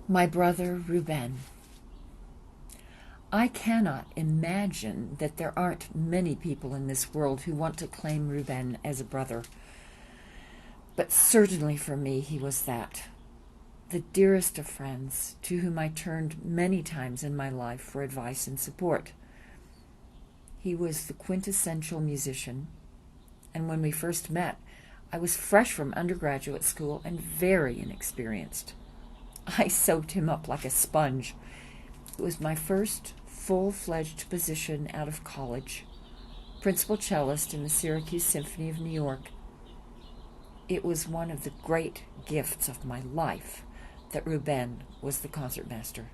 My brother Rubén. I cannot imagine that there aren't many people in this world who want to claim Rubén as a brother. But certainly for me, he was that. The dearest of friends, to whom I turned many times in my life for advice and support. He was the quintessential musician, and when we first met, I was fresh from undergraduate school and very inexperienced. I soaked him up like a sponge. It was my first full-fledged position out of college, principal cellist in the Syracuse Symphony of New York. It was one of the great gifts of my life that Rubén was the concertmaster.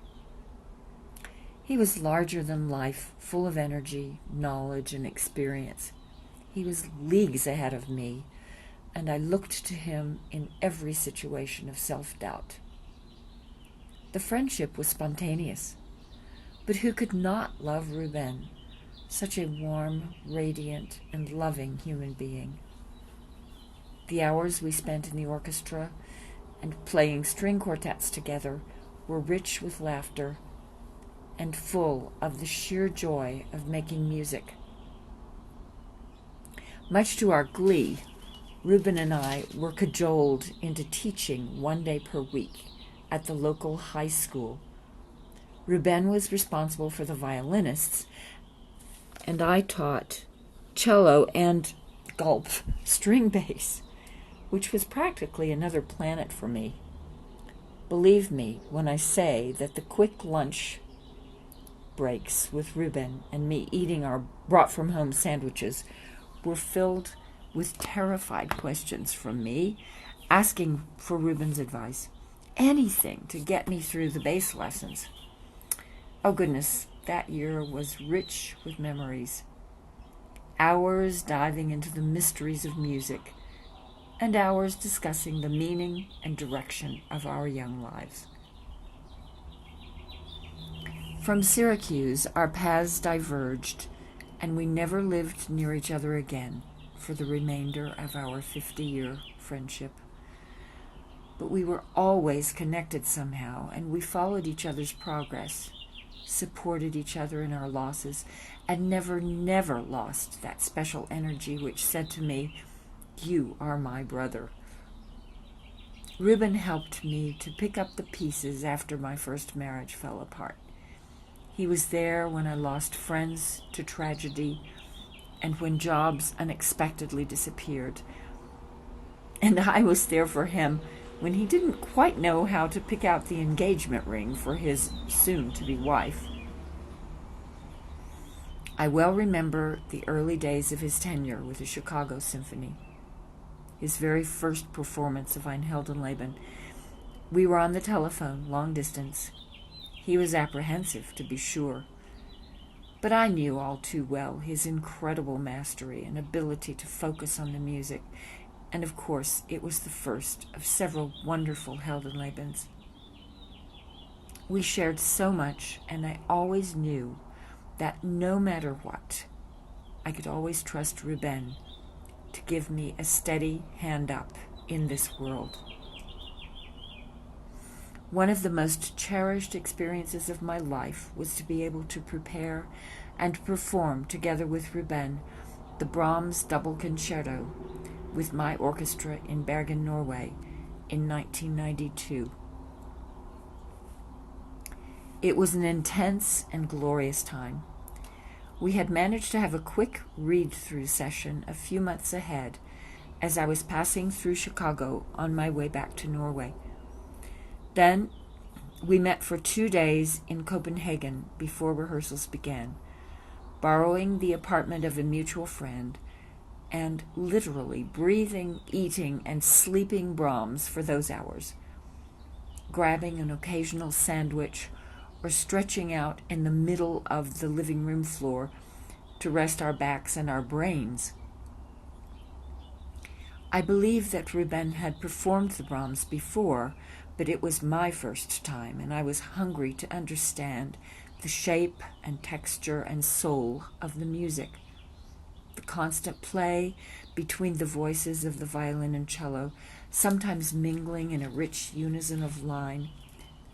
He was larger than life, full of energy, knowledge, and experience. He was leagues ahead of me, and I looked to him in every situation of self-doubt. The friendship was spontaneous, but who could not love Rubén, such a warm, radiant, and loving human being? The hours we spent in the orchestra and playing string quartets together were rich with laughter and full of the sheer joy of making music. Much to our glee, Rubén and I were cajoled into teaching 1 day per week at the local high school. Rubén was responsible for the violinists, and I taught cello and, gulp, string bass, which was practically another planet for me. Believe me when I say that the quick lunch breaks with Rubén and me eating our brought-from-home sandwiches were filled with terrified questions from me, asking for Rubén's advice. Anything to get me through the bass lessons. Oh goodness, that year was rich with memories. Hours diving into the mysteries of music, and hours discussing the meaning and direction of our young lives. From Syracuse, our paths diverged, and we never lived near each other again for the remainder of our 50-year friendship. But we were always connected somehow, and we followed each other's progress, supported each other in our losses, and never lost that special energy which said to me, "You are my brother." Rubén helped me to pick up the pieces after my first marriage fell apart. He was there when I lost friends to tragedy and when jobs unexpectedly disappeared. And I was there for him when he didn't quite know how to pick out the engagement ring for his soon-to-be wife. I well remember the early days of his tenure with the Chicago Symphony, his very first performance of Ein Heldenleben. We were on the telephone, long distance. He was apprehensive, to be sure, but I knew all too well his incredible mastery and ability to focus on the music, and of course it was the first of several wonderful Heldenlebens. We shared so much, and I always knew that no matter what, I could always trust Rubén to give me a steady hand up in this world. One of the most cherished experiences of my life was to be able to prepare and perform together with Rubén the Brahms Double Concerto with my orchestra in Bergen, Norway in 1992. It was an intense and glorious time. We had managed to have a quick read-through session a few months ahead as I was passing through Chicago on my way back to Norway. Then we met for 2 days in Copenhagen before rehearsals began, borrowing the apartment of a mutual friend and literally breathing, eating, and sleeping Brahms for those hours, grabbing an occasional sandwich or stretching out in the middle of the living room floor to rest our backs and our brains. I believe that Rubén had performed the Brahms before, but it was my first time, and I was hungry to understand the shape and texture and soul of the music. The constant play between the voices of the violin and cello, sometimes mingling in a rich unison of line,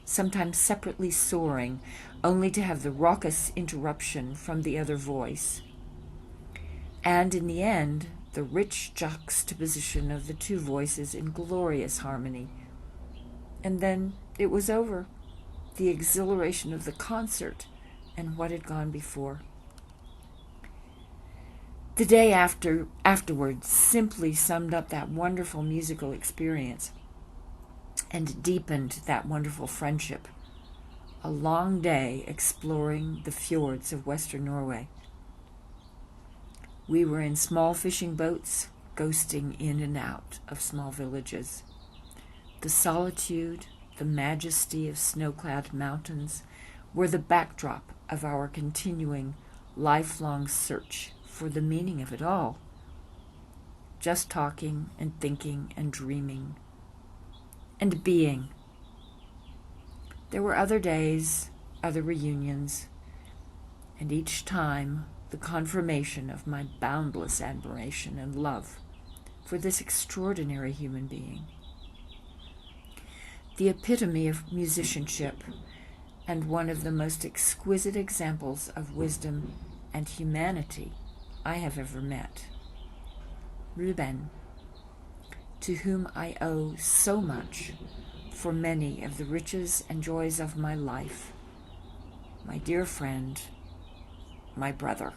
sometimes separately soaring, only to have the raucous interruption from the other voice. And in the end, the rich juxtaposition of the two voices in glorious harmony. And then it was over, the exhilaration of the concert and what had gone before. The day afterwards simply summed up that wonderful musical experience and deepened that wonderful friendship. A long day exploring the fjords of Western Norway. We were in small fishing boats, ghosting in and out of small villages. The solitude, the majesty of snow-clad mountains were the backdrop of our continuing, lifelong search for the meaning of it all. Just talking and thinking and dreaming and being. There were other days, other reunions, and each time the confirmation of my boundless admiration and love for this extraordinary human being. The epitome of musicianship and one of the most exquisite examples of wisdom and humanity I have ever met. Rubén, to whom I owe so much for many of the riches and joys of my life, my dear friend, my brother.